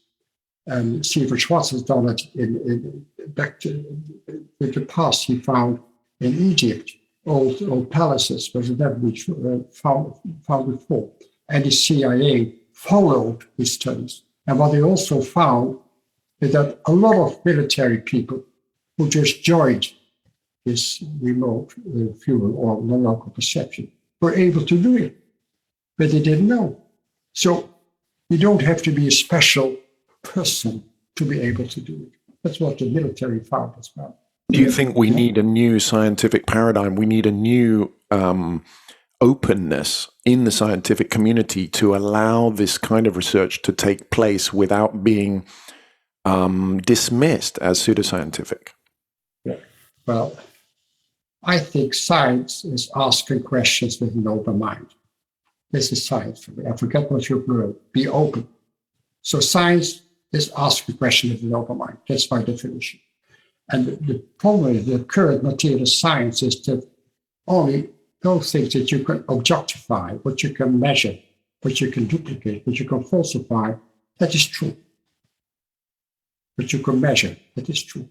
and Stephen Schwartz has done it back with the past. He found in Egypt old palaces where it never been found before, and the CIA followed his studies. And what they also found is that a lot of military people who just joined this remote viewing or non-local perception were able to do it, but they didn't know. So you don't have to be a special person to be able to do it. That's what the military found as well. Do you think we need a new scientific paradigm? We need a new openness in the scientific community to allow this kind of research to take place without being dismissed as pseudoscientific? Yeah. Well, I think science is asking questions with an open mind. This is science for me. I forget what you've learned. Be open. So science is asking questions with an open mind. That's my definition. And the problem with the current materialist science is that only those things that you can objectify, what you can measure, what you can duplicate, what you can falsify, that is true. What you can measure, that is true.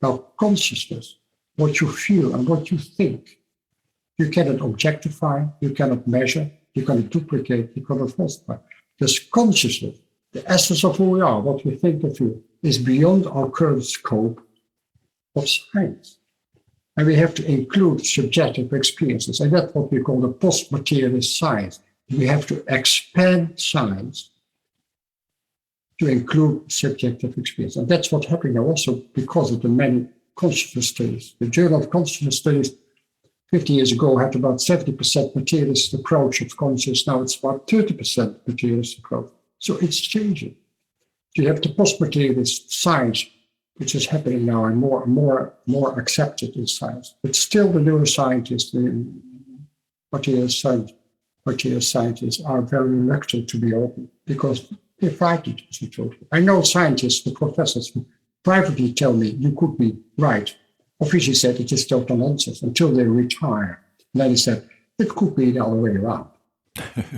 Now, consciousness, what you feel and what you think, you cannot objectify, you cannot measure, you cannot duplicate, you cannot falsify. This consciousness, the essence of who we are, what we think and feel, is beyond our current scope of science. And we have to include subjective experiences. And that's what we call the post-materialist science. we have to expand science to include subjective experience. And that's what's happening now also because of the many consciousness studies. The Journal of Consciousness Studies 50 years ago had about 70% materialist approach of consciousness. Now it's about 30% materialist approach. So it's changing. You have the post-materialist science, which is happening now and more accepted in science. But still the neuroscientists, the materialist scientists are very reluctant to be open because they're frightened, as you told me. I know scientists, the professors, who privately tell me you could be right. Officially said it is total nonsense until they retire. And then he said it could be the other way around.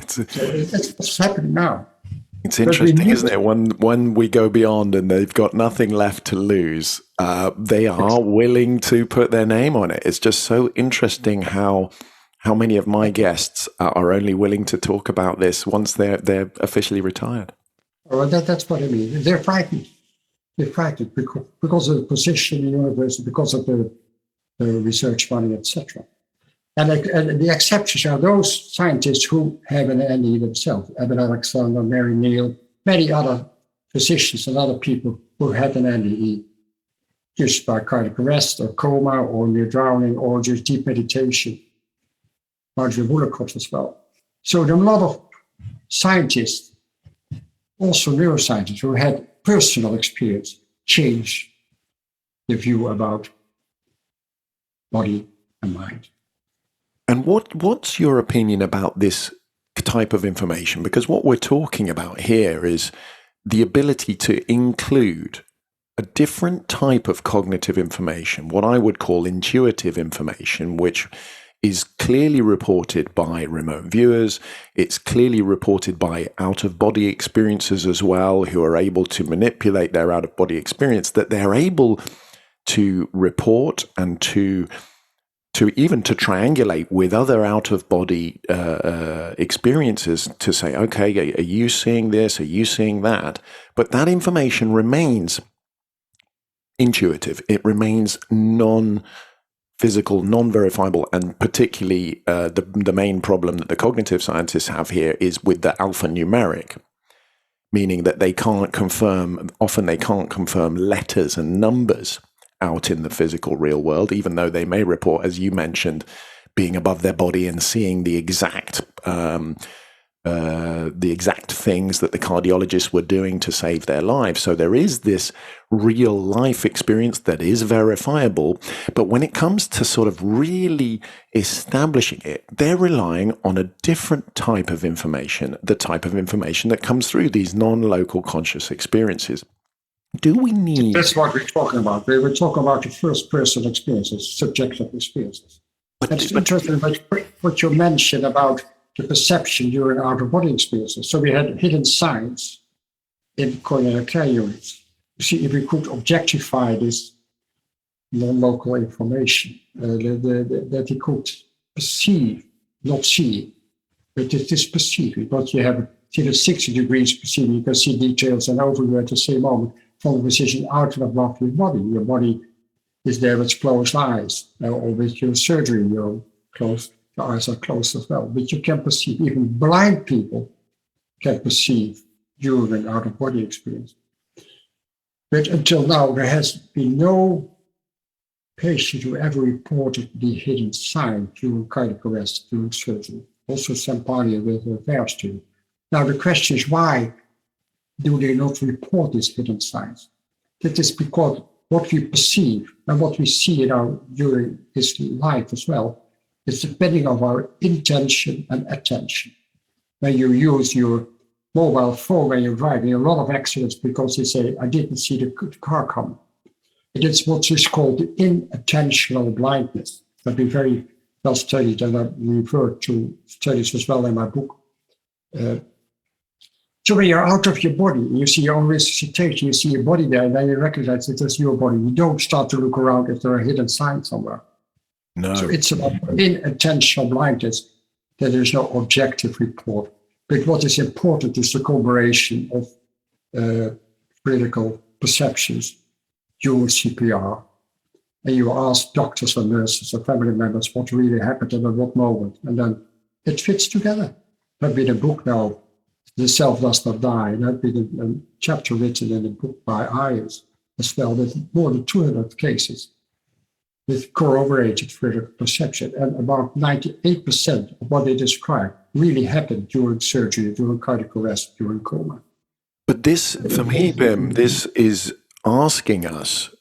So that's what's happening now. It's interesting, isn't it? When we go beyond and they've got nothing left to lose, they are willing to put their name on it. It's just so interesting how many of my guests are only willing to talk about this once they're officially retired. Well, that's what I mean. They're frightened. They're frightened because of the position in the universe, because of the research money, etc. And the exceptions are those scientists who have an NDE themselves. Eben Alexander, Mary Neal, many other physicians and other people who had an NDE just by cardiac arrest or coma or near drowning or just deep meditation. Marjorie Woolacott as well. So there are a lot of scientists, also neuroscientists, who had personal experience change the view about body and mind. And what's your opinion about this type of information? Because what we're talking about here is the ability to include a different type of cognitive information, what I would call intuitive information, which is clearly reported by remote viewers. It's clearly reported by out-of-body experiences as well, who are able to manipulate their out-of-body experience, that they're able to report and to even to triangulate with other out-of-body experiences to say, okay, are you seeing this? Are you seeing that? But that information remains intuitive. It remains non-physical, non-verifiable, and particularly the main problem that the cognitive scientists have here is with the alphanumeric, meaning that they can't confirm letters and numbers out in the physical real world, even though they may report, as you mentioned, being above their body and seeing the exact things that the cardiologists were doing to save their lives. So there is this real life experience that is verifiable. But when it comes to sort of really establishing it, they're relying on a different type of information, the type of information that comes through these non-local conscious experiences. Do we need... That's what we're talking about. We were talking about the first-person experiences, subjective experiences. It's interesting what you mentioned about the perception during out-of-body experiences. So we had hidden signs in coronary care units. You see, if we could objectify this non-local information, that he could perceive, not see, but it is perceived. Because you have the 60 degrees perceiving, you can see details and overview at the same moment from the position out and above your body. Your body is there with closed eyes, or with your surgery, your eyes are closed as well. But you can perceive, even blind people can perceive during out-of-body experience. But until now, there has been no patient who ever reported the hidden sign during cardiac arrest, during surgery. Also some party with a VAERS student. Now the question is, why do they not report these hidden signs? That is because what we perceive and what we see during this life as well is depending on our intention and attention. When you use your mobile phone when you're driving, a lot of accidents because they say, I didn't see the car coming. It is what is called the inattentional blindness. That been very well studied, and I refer to studies as well in my book. So when you're out of your body, you see your own resuscitation, you see your body there, and then you recognize it as your body. You don't start to look around if there are hidden signs somewhere. No. So it's about inattentional blindness that there's no objective report. But what is important is the corroboration of critical perceptions during CPR. And you ask doctors and nurses and family members what really happened and at what moment. And then it fits together. There's been a book now, The Self Does Not Die, and there's been a chapter written in a book by Ayers as well, with more than 200 cases with corroborated further perception. And about 98% of what they describe really happened during surgery, during cardiac arrest, during coma. But this, for me, Pim, this is asking us,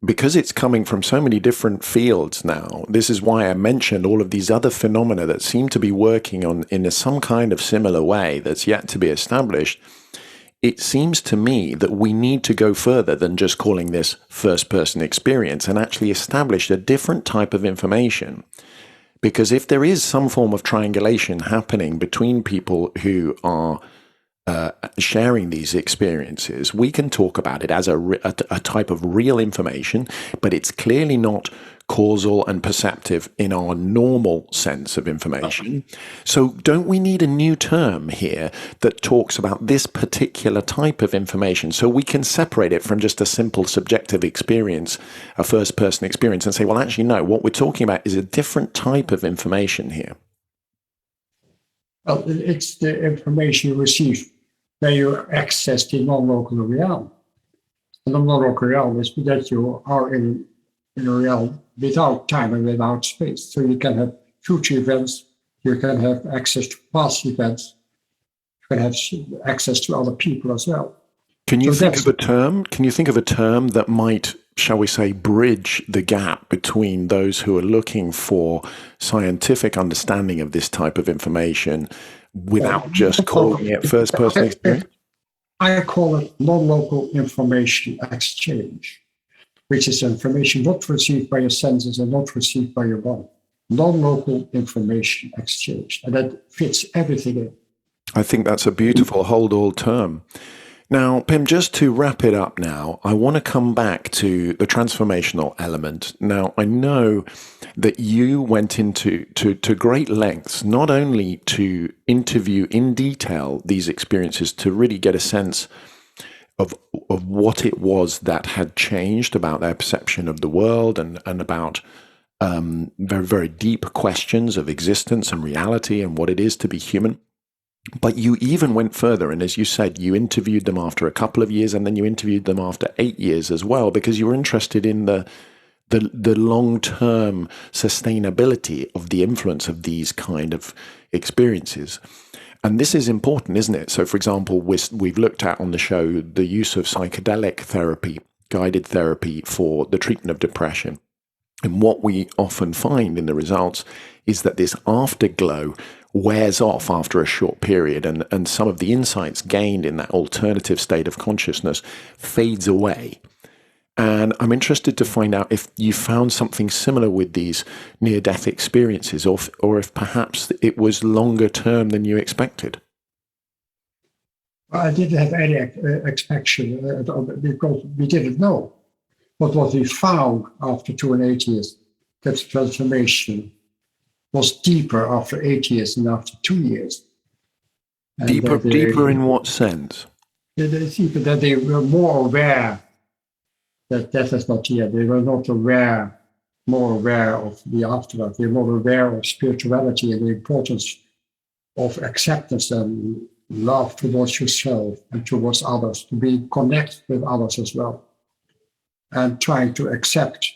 because it's coming from so many different fields now, this is why I mentioned all of these other phenomena that seem to be working on in some kind of similar way that's yet to be established. It seems to me that we need to go further than just calling this first-person experience and actually establish a different type of information. Because if there is some form of triangulation happening between people who are sharing these experiences, we can talk about it as a type of real information, but it's clearly not causal and perceptive in our normal sense of information. So don't we need a new term here that talks about this particular type of information so we can separate it from just a simple subjective experience, a first-person experience, and say, well, actually, no, what we're talking about is a different type of information here? Well, it's the information you receive when you access the non-local realm. And the non-local realm is that you are in a realm without time and without space. So you can have future events, you can have access to past events, you can have access to other people as well. Can you think of a term? Can you think of a term that might, shall we say, bridge the gap between those who are looking for scientific understanding of this type of information without just calling it first-person experience? I call it non-local information exchange, which is information not received by your senses and not received by your body. Non-local information exchange, and that fits everything in. I think that's a beautiful hold-all term. Now, Pim, just to wrap it up now, I want to come back to the transformational element. Now, I know that you went into great lengths, not only to interview in detail these experiences to really get a sense of what it was that had changed about their perception of the world and about very, very deep questions of existence and reality and what it is to be human. But you even went further, and as you said, you interviewed them after a couple of years, and then you interviewed them after 8 years as well, because you were interested in the long-term sustainability of the influence of these kind of experiences. And this is important, isn't it? So, for example, we've looked at on the show the use of psychedelic therapy, guided therapy for the treatment of depression. And what we often find in the results is that this afterglow wears off after a short period, and some of the insights gained in that alternative state of consciousness fades away. And I'm interested to find out if you found something similar with these near-death experiences, or if perhaps it was longer term than you expected. I didn't have any expectation because we didn't know. But what we found after 2 and 8 years, that transformation was deeper after 8 years than after 2 years. And deeper in what sense? Deeper that they were more aware that death is not here. They were not more aware of the afterlife. They were more aware of spirituality and the importance of acceptance and love towards yourself and towards others, to be connected with others as well, and trying to accept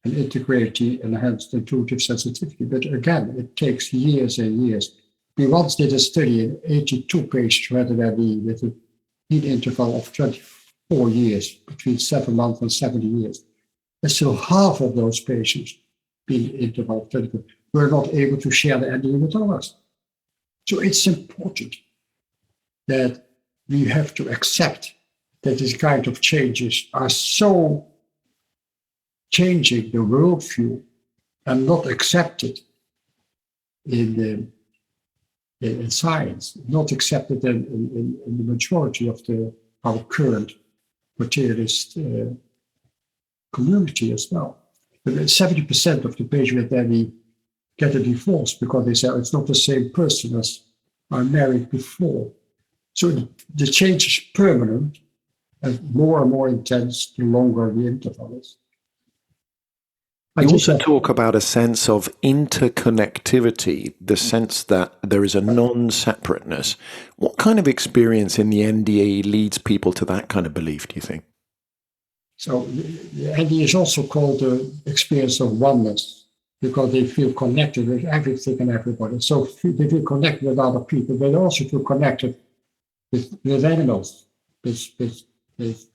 and integrate the enhanced intuitive sensitivity. But again, it takes years and years. We once did a study in 82 patients who had an NDE with a mean interval of 24 years, between 7 months and 70 years. And still half of those patients, being interval of 24, were not able to share the NDE with others. So it's important that we have to accept that this kind of changes are so changing the worldview and not accepted in science, not accepted in the majority of our current materialist community as well. But 70% of the patients that we get a divorce because they say it's not the same person as I married before. So the change is permanent and more intense the longer the interval is. You also talk about a sense of interconnectivity, the sense that there is a non-separateness. What kind of experience in the NDE leads people to that kind of belief, do you think? So the NDE is also called the experience of oneness, because they feel connected with everything and everybody. So they feel connected with other people. They also feel connected with animals, with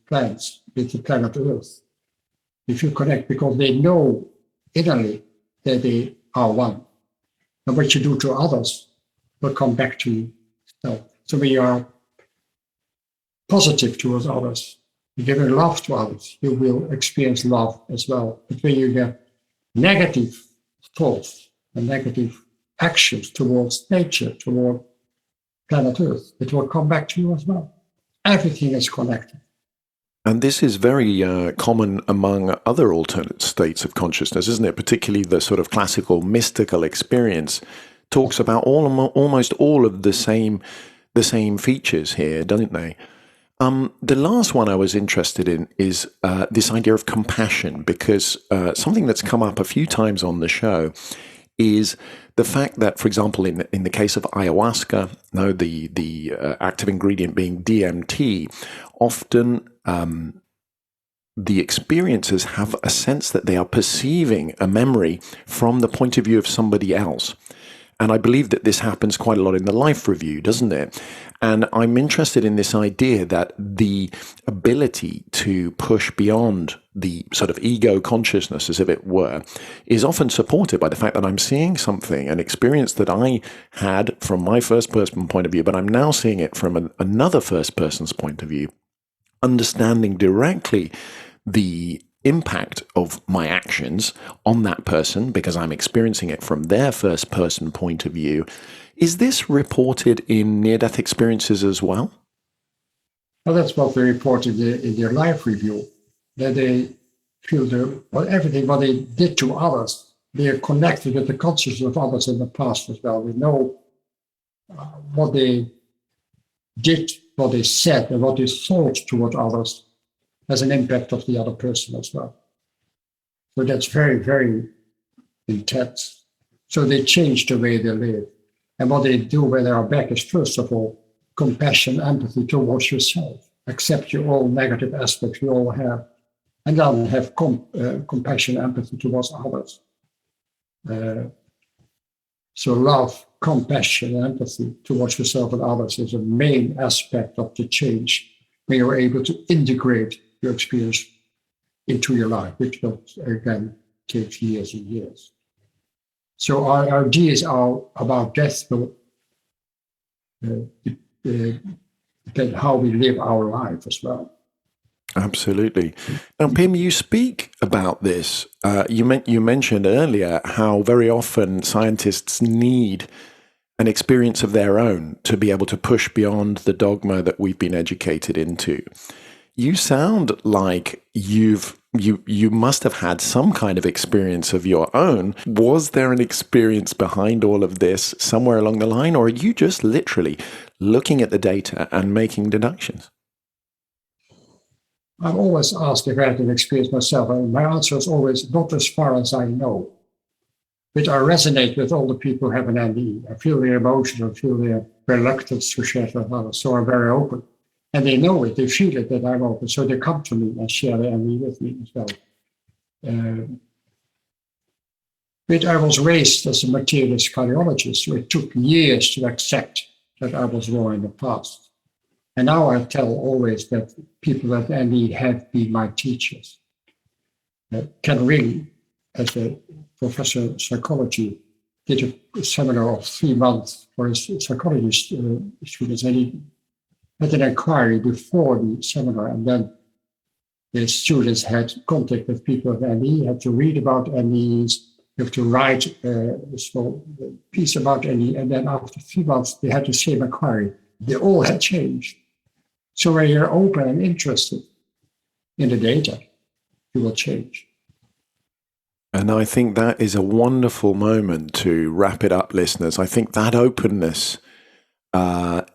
plants, with the planet Earth. They feel connected because they know innerly that they are one. And what you do to others will come back to you. So when you are positive towards others, you give love to others, you will experience love as well. But when you get negative thoughts and negative actions towards nature, toward planet Earth, it will come back to you as well. Everything is connected. And this is very common among other alternate states of consciousness, isn't it? Particularly the sort of classical mystical experience talks about almost all of the same features here, doesn't they? The last one I was interested in is this idea of compassion, because something that's come up a few times on the show is the fact that, for example, in the case of ayahuasca, the active ingredient being DMT, often the experiencers have a sense that they are perceiving a memory from the point of view of somebody else. And I believe that this happens quite a lot in the life review, doesn't it? And I'm interested in this idea that the ability to push beyond the sort of ego consciousness, as if it were, is often supported by the fact that I'm seeing something, an experience that I had from my first person point of view, but I'm now seeing it from another first person's point of view, understanding directly the impact of my actions on that person because I'm experiencing it from their first person point of view. Is this reported in near-death experiences as well? Well, that's what they reported in their life review, that they feel everything what they did to others, they are connected with the consciousness of others in the past as well. They know what they did, what they said, and what they thought toward others has an impact of the other person as well. So that's very, very intense. So they change the way they live. And what they do when they are back is, first of all, compassion, empathy towards yourself. Accept your all negative aspects we all have. And then have compassion, empathy towards others. So love, compassion, and empathy towards yourself and others is a main aspect of the change when you're able to integrate your experience into your life, which will, again, take years and years. So our ideas are about death will depend how we live our life as well. Absolutely. Now, Pim, you speak about this. You mentioned earlier how very often scientists need an experience of their own to be able to push beyond the dogma that we've been educated into. You sound like you must have had some kind of experience of your own. Was there an experience behind all of this somewhere along the line, or are you just literally looking at the data and making deductions? I'm always asked if I had an experience myself, and my answer is always not as far as I know. But I resonate with all the people who have an NDE. I feel their emotions, I feel their reluctance to share with others, so I'm very open. And they know it, they feel it that I'm open, so they come to me and share their NDE with me as well. But I was raised as a materialist cardiologist, so it took years to accept that I was wrong in the past. And now I tell always that people at NDE have been my teachers. Ken Ring, as a professor of psychology, did a seminar of 3 months for his psychology students, and he had an inquiry before the seminar, and then the students had contact with people at NDE, had to read about NDEs, you have to write a small piece about NDE, and then after 3 months, they had the same inquiry. They all had changed. So when you're open and interested in the data, you will change. And I think that is a wonderful moment to wrap it up, listeners. I think that openness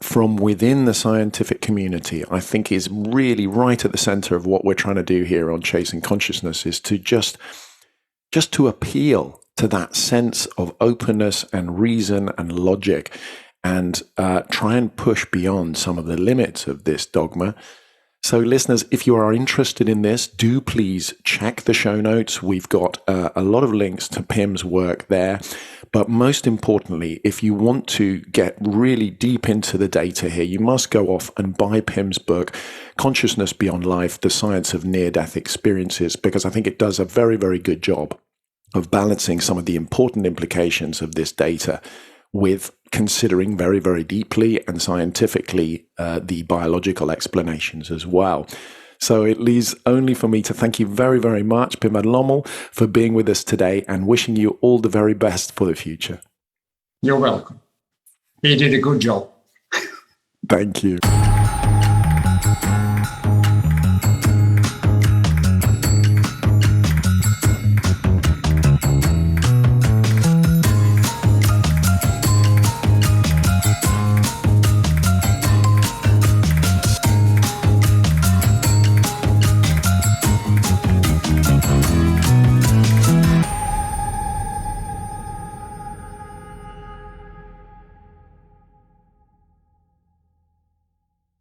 from within the scientific community, I think is really right at the center of what we're trying to do here on Chasing Consciousness, is to just just to appeal to that sense of openness and reason and logic, and try and push beyond some of the limits of this dogma. So listeners, if you are interested in this, do please check the show notes. We've got a lot of links to Pim's work there. But most importantly, if you want to get really deep into the data here, you must go off and buy Pim's book, Consciousness Beyond Life, The Science of Near-Death Experiences, because I think it does a very, very good job of balancing some of the important implications of this data with considering very, very deeply and scientifically the biological explanations as well. So it leaves only for me to thank you very, very much, Pim and Lommel, for being with us today and wishing you all the very best for the future. You're welcome. You did a good job. Thank you.